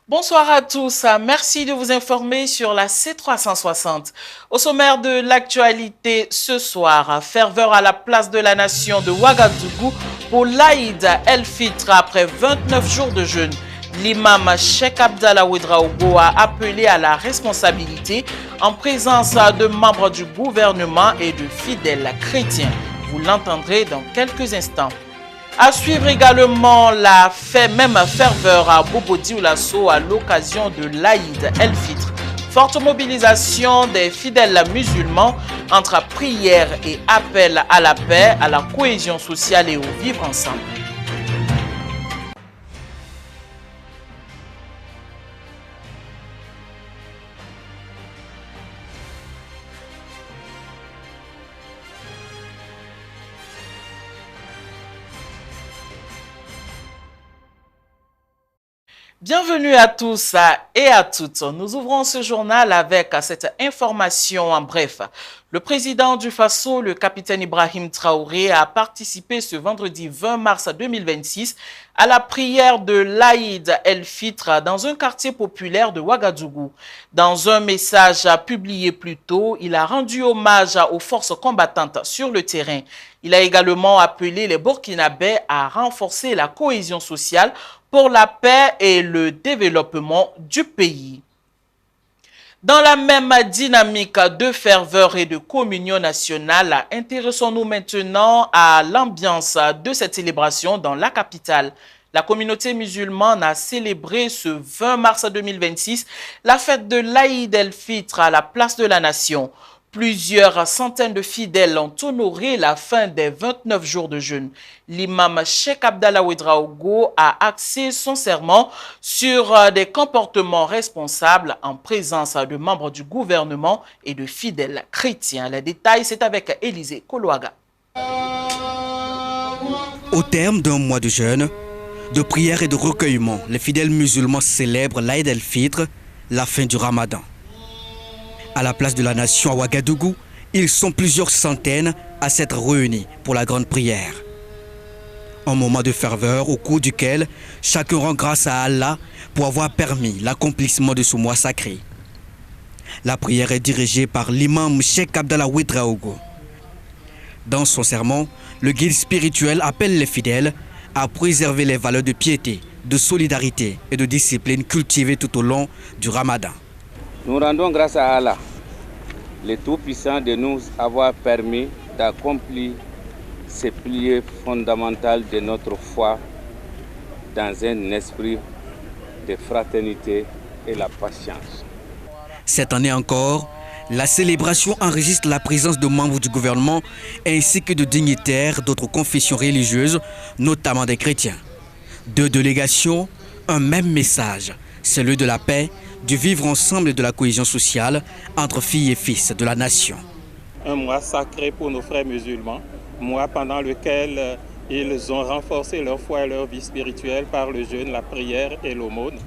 Bonsoir à tous, merci de vous informer sur la C360. Au sommaire de l'actualité ce soir, ferveur à la place de la nation de Ouagadougou pour l'Aïd El-Fitr après 29 jours de jeûne. L'imam Cheikh Abdallah Ouedraogo a appelé à la responsabilité en présence de membres du gouvernement et de fidèles chrétiens. Vous l'entendrez dans quelques instants. À suivre également la même ferveur à Bobo Dioulasso à l'occasion de l'Aïd El-Fitr. Forte mobilisation des fidèles musulmans entre prière et appel à la paix, à la cohésion sociale et au vivre ensemble. Bienvenue à tous et à toutes. Nous ouvrons ce journal avec cette information en bref. Le président du Faso, le capitaine Ibrahim Traoré, a participé ce vendredi 20 mars 2026 à la prière de l'Aïd El-Fitr dans un quartier populaire de Ouagadougou. Dans un message publié plus tôt, il a rendu hommage aux forces combattantes sur le terrain. Il a également appelé les Burkinabés à renforcer la cohésion sociale pour la paix et le développement du pays. Dans la même dynamique de ferveur et de communion nationale, intéressons-nous maintenant à l'ambiance de cette célébration dans la capitale. La communauté musulmane a célébré ce 20 mars 2026 la fête de l'Aïd El-Fitr à la place de la Nation. Plusieurs centaines de fidèles ont honoré la fin des 29 jours de jeûne. L'imam Cheikh Abdallah Ouedraogo a axé son sermon sur des comportements responsables en présence de membres du gouvernement et de fidèles chrétiens. Les détails, c'est avec Élisée Koloaga. Au terme d'un mois de jeûne, de prière et de recueillement, les fidèles musulmans célèbrent l'Aïd el-Fitr, la fin du Ramadan. À la place de la nation à Ouagadougou, ils sont plusieurs centaines à s'être réunis pour la grande prière. Un moment de ferveur au cours duquel chacun rend grâce à Allah pour avoir permis l'accomplissement de ce mois sacré. La prière est dirigée par l'imam Cheikh Abdallah Ouedraogo. Dans son sermon, le guide spirituel appelle les fidèles à préserver les valeurs de piété, de solidarité et de discipline cultivées tout au long du Ramadan. Nous rendons grâce à Allah, le Tout-Puissant, de nous avoir permis d'accomplir ces piliers fondamentaux de notre foi dans un esprit de fraternité et la patience. Cette année encore, la célébration enregistre la présence de membres du gouvernement ainsi que de dignitaires d'autres confessions religieuses, notamment des chrétiens. Deux délégations, un même message, celui de la paix, du vivre ensemble et de la cohésion sociale entre filles et fils de la nation. Un mois sacré pour nos frères musulmans, mois pendant lequel ils ont renforcé leur foi et leur vie spirituelle par le jeûne, la prière et l'aumône.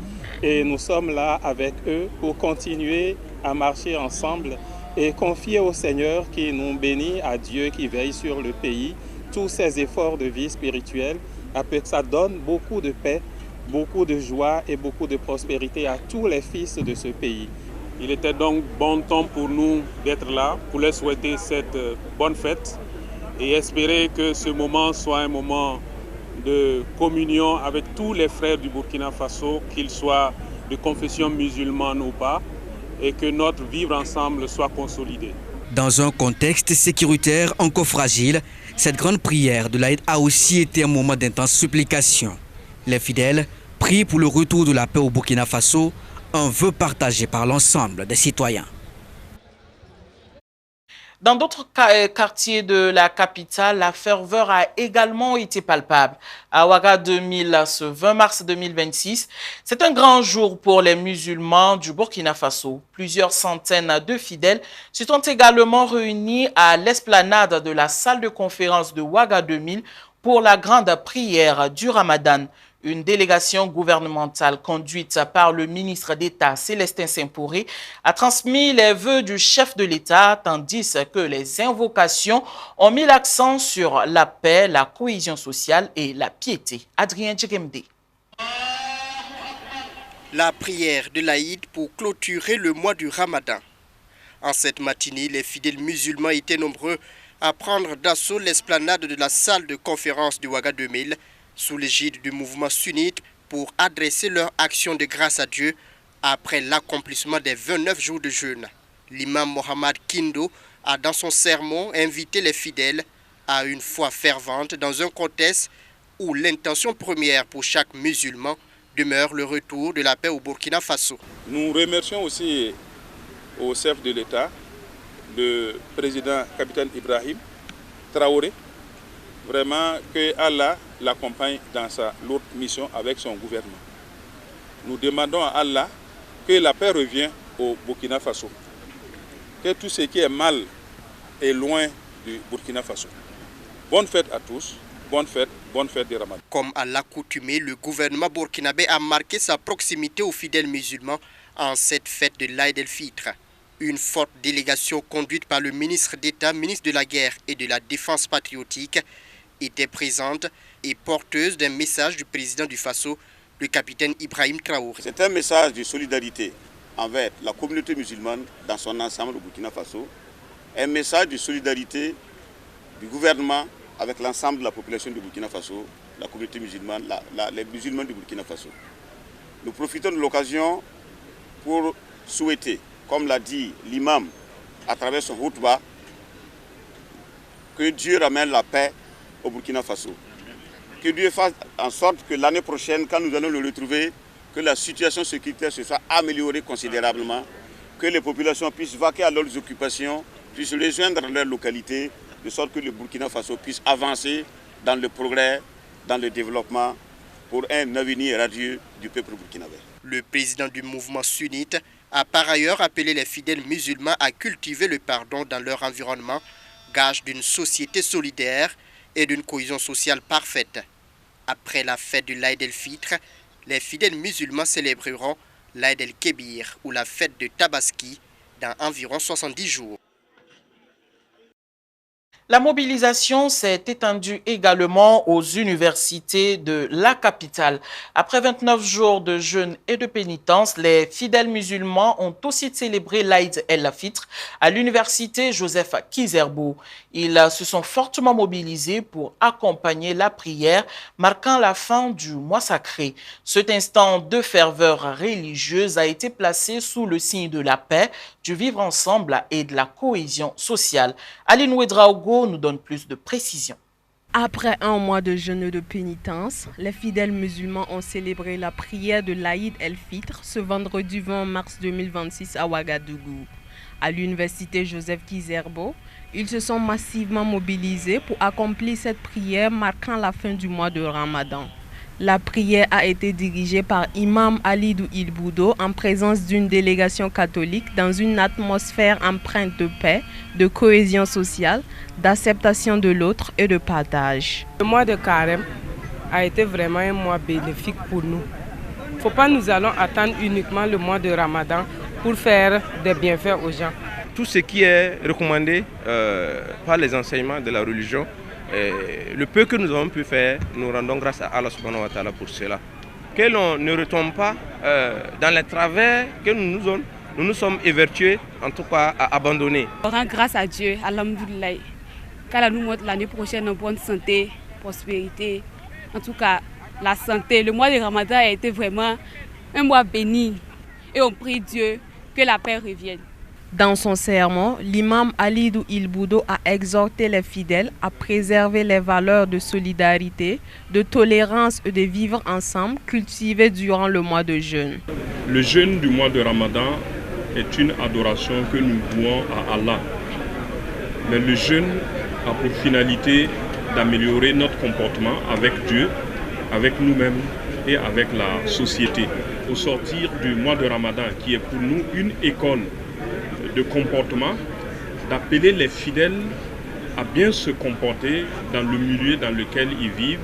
Et nous sommes là avec eux pour continuer à marcher ensemble et confier au Seigneur qui nous bénit, à Dieu qui veille sur le pays, tous ces efforts de vie spirituelle, afin que ça donne beaucoup de paix, beaucoup de joie et beaucoup de prospérité à tous les fils de ce pays. Il était donc bon temps pour nous d'être là, pour leur souhaiter cette bonne fête et espérer que ce moment soit un moment de communion avec tous les frères du Burkina Faso, qu'ils soient de confession musulmane ou pas, et que notre vivre ensemble soit consolidé. Dans un contexte sécuritaire encore fragile, cette grande prière de l'Aïd a aussi été un moment d'intense supplication. Les fidèles prient pour le retour de la paix au Burkina Faso, un vœu partagé par l'ensemble des citoyens. Dans d'autres quartiers de la capitale, la ferveur a également été palpable. À Ouaga 2000, ce 20 mars 2026, c'est un grand jour pour les musulmans du Burkina Faso. Plusieurs centaines de fidèles se sont également réunis à l'esplanade de la salle de conférence de Ouaga 2000 pour la grande prière du Ramadan. Une délégation gouvernementale conduite par le ministre d'État Célestin Saint-Pouré a transmis les vœux du chef de l'État, tandis que les invocations ont mis l'accent sur la paix, la cohésion sociale et la piété. Adrien Djegemde. la prière de l'Aïd pour clôturer le mois du Ramadan. En cette matinée, les fidèles musulmans étaient nombreux à prendre d'assaut l'esplanade de la salle de conférence du Ouaga 2000 sous l'égide du mouvement sunnite pour adresser leur action de grâce à Dieu après l'accomplissement des 29 jours de jeûne. L'imam Mohamed Kindo a dans son sermon invité les fidèles à une foi fervente dans un contexte où l'intention première pour chaque musulman demeure le retour de la paix au Burkina Faso. Nous remercions aussi au chef de l'État, le président capitaine Ibrahim Traoré, vraiment que Allah l'accompagne dans sa lourde mission avec son gouvernement. Nous demandons à Allah que la paix revienne au Burkina Faso, que tout ce qui est mal est loin du Burkina Faso. Bonne fête à tous, bonne fête de Ramadan. Comme à l'accoutumée, le gouvernement burkinabé a marqué sa proximité aux fidèles musulmans en cette fête de l'Aïd el-Fitr. Une forte délégation conduite par le ministre d'État, ministre de la Guerre et de la Défense patriotique était présente et porteuse d'un message du président du Faso, le capitaine Ibrahim Traoré. C'est un message de solidarité envers la communauté musulmane dans son ensemble au Burkina Faso, un message de solidarité du gouvernement avec l'ensemble de la population du Burkina Faso, la communauté musulmane, les musulmans du Burkina Faso. Nous profitons de l'occasion pour souhaiter, comme l'a dit l'imam à travers son khutbah, que Dieu ramène la paix au Burkina Faso. Que Dieu fasse en sorte que l'année prochaine, quand nous allons le retrouver, que la situation sécuritaire se soit améliorée considérablement, que les populations puissent vaquer à leurs occupations, puissent rejoindre leur localité, de sorte que le Burkina Faso puisse avancer dans le progrès, dans le développement, pour un avenir radieux du peuple burkinabé. Le président du mouvement sunnite a par ailleurs appelé les fidèles musulmans à cultiver le pardon dans leur environnement, gage d'une société solidaire et d'une cohésion sociale parfaite. Après la fête de l'Aïd el-Fitr, les fidèles musulmans célébreront l'Aïd el-Kébir ou la fête de Tabaski dans environ 70 jours. La mobilisation s'est étendue également aux universités de la capitale. Après 29 jours de jeûne et de pénitence, les fidèles musulmans ont aussi célébré l'Aïd el-Fitr à l'université Joseph Kizerbo. Ils se sont fortement mobilisés pour accompagner la prière marquant la fin du mois sacré. Cet instant de ferveur religieuse a été placé sous le signe de la paix, du vivre ensemble et de la cohésion sociale. Aline Ouedraogo nous donne plus de précisions. Après un mois de jeûne et de pénitence, les fidèles musulmans ont célébré la prière de l'Aïd el-Fitr ce vendredi 20 mars 2026 à Ouagadougou. À l'université Joseph Kizerbo, ils se sont massivement mobilisés pour accomplir cette prière marquant la fin du mois de Ramadan. La prière a été dirigée par Imam Alidou Ilboudo en présence d'une délégation catholique dans une atmosphère empreinte de paix, de cohésion sociale, d'acceptation de l'autre et de partage. Le mois de Carême a été vraiment un mois bénéfique pour nous. Il ne faut pas nous allons attendre uniquement le mois de Ramadan pour faire des bienfaits aux gens. Tout ce qui est recommandé par les enseignements de la religion, le peu que nous avons pu faire, nous rendons grâce à Allah subhanahu wa ta'ala pour cela. Que l'on ne retombe pas dans les travers que nous nous sommes évertués, en tout cas à abandonner. On rend grâce à Dieu, alhamdoulilah. Qu'Allah nous montre l'année prochaine en bonne santé, prospérité. En tout cas, la santé. Le mois de Ramadan a été vraiment un mois béni. Et on prie Dieu que la paix revienne. Dans son sermon, l'imam Alidou Ilboudo a exhorté les fidèles à préserver les valeurs de solidarité, de tolérance et de vivre ensemble cultivées durant le mois de jeûne. Le jeûne du mois de Ramadan est une adoration que nous vouons à Allah. Mais le jeûne a pour finalité d'améliorer notre comportement avec Dieu, avec nous-mêmes et avec la société. Au sortir du mois de Ramadan, qui est pour nous une école de comportement, d'appeler les fidèles à bien se comporter dans le milieu dans lequel ils vivent.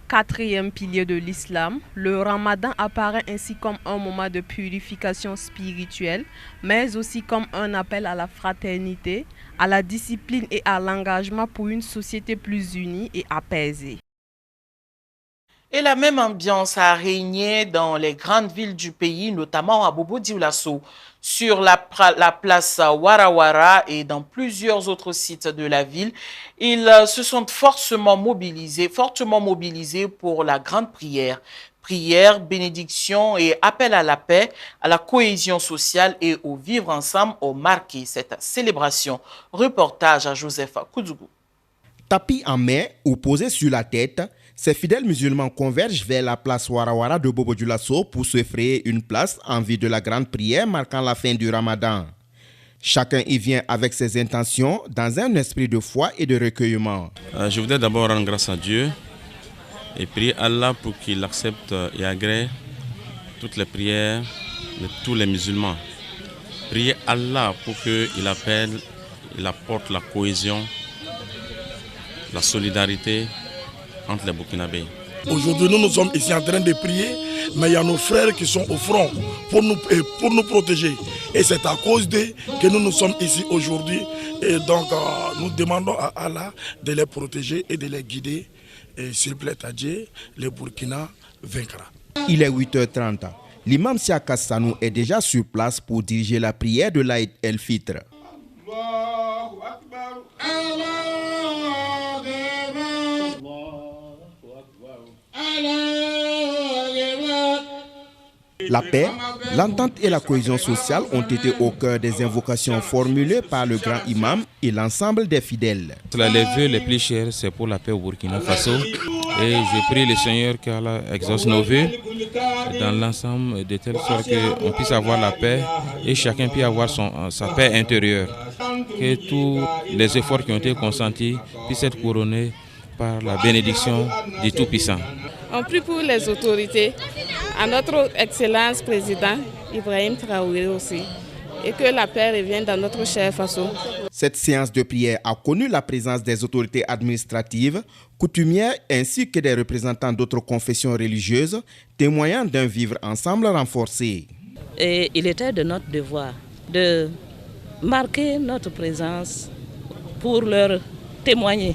Quatrième pilier de l'islam, le Ramadan apparaît ainsi comme un moment de purification spirituelle, mais aussi comme un appel à la fraternité, à la discipline et à l'engagement pour une société plus unie et apaisée. Et la même ambiance a régné dans les grandes villes du pays, notamment à Bobo-Dioulasso, sur la place Warawara et dans plusieurs autres sites de la ville. Ils se sont fortement mobilisés pour la grande prière. Prière, bénédiction et appel à la paix, à la cohésion sociale et au vivre ensemble ont marqué cette célébration. Reportage à Joseph Koudougou. Tapis en main ou posé sur la tête, ces fidèles musulmans convergent vers la place Warawara de Bobo-Dioulasso pour se frayer une place en vue de la grande prière marquant la fin du Ramadan. Chacun y vient avec ses intentions dans un esprit de foi et de recueillement. Je voudrais d'abord rendre grâce à Dieu et prier Allah pour qu'il accepte et agrée toutes les prières de tous les musulmans. Prier Allah pour qu'il appelle, il apporte la cohésion, la solidarité entre les Burkinabés. Aujourd'hui, nous sommes ici en train de prier, mais il y a nos frères qui sont au front pour nous protéger. Et c'est à cause d'eux que nous sommes ici aujourd'hui. Et donc, nous demandons à Allah de les protéger et de les guider. Et s'il plaît à Dieu, le Burkina vaincra. Il est 8h30. L'imam Siaka Sanou est déjà sur place pour diriger la prière de l'Aïd el-Fitr. La paix, l'entente et la cohésion sociale ont été au cœur des invocations formulées par le grand imam et l'ensemble des fidèles. Les vœux les plus chers, c'est pour la paix au Burkina Faso. Et je prie le Seigneur qu'Allah exauce nos vœux dans l'ensemble de telle sorte qu'on puisse avoir la paix et chacun puisse avoir sa paix intérieure. Que tous les efforts qui ont été consentis puissent être couronnés par la bénédiction du Tout-Puissant. On prie pour les autorités, à notre Excellence Président Ibrahim Traoré aussi, et que la paix revienne dans notre cher Faso. Cette séance de prière a connu la présence des autorités administratives, coutumières ainsi que des représentants d'autres confessions religieuses, témoignant d'un vivre ensemble renforcé. Et il était de notre devoir de marquer notre présence pour leur témoigner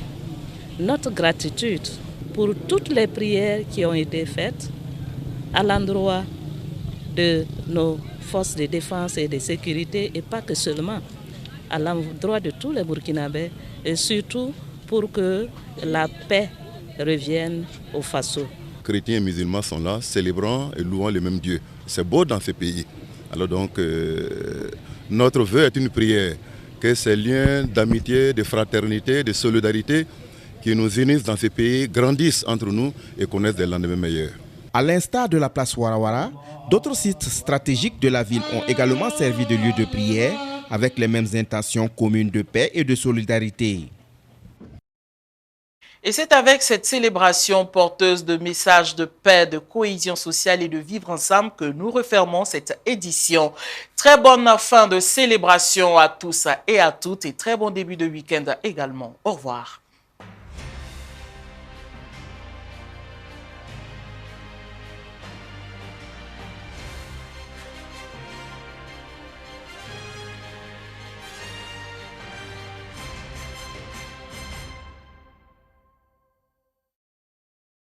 notre gratitude pour toutes les prières qui ont été faites à l'endroit de nos forces de défense et de sécurité, et pas que seulement, à l'endroit de tous les Burkinabés, et surtout pour que la paix revienne au Faso. Chrétiens et musulmans sont là, célébrant et louant le même Dieu. C'est beau dans ce pays. Alors donc, notre vœu est une prière, que ces liens d'amitié, de fraternité, de solidarité qui nous unissent dans ce pays grandissent entre nous et connaissent des lendemains meilleurs. À l'instar de la place Warawara, d'autres sites stratégiques de la ville ont également servi de lieu de prière avec les mêmes intentions communes de paix et de solidarité. Et c'est avec cette célébration porteuse de messages de paix, de cohésion sociale et de vivre ensemble que nous refermons cette édition. Très bonne fin de célébration à tous et à toutes et très bon début de week-end également. Au revoir.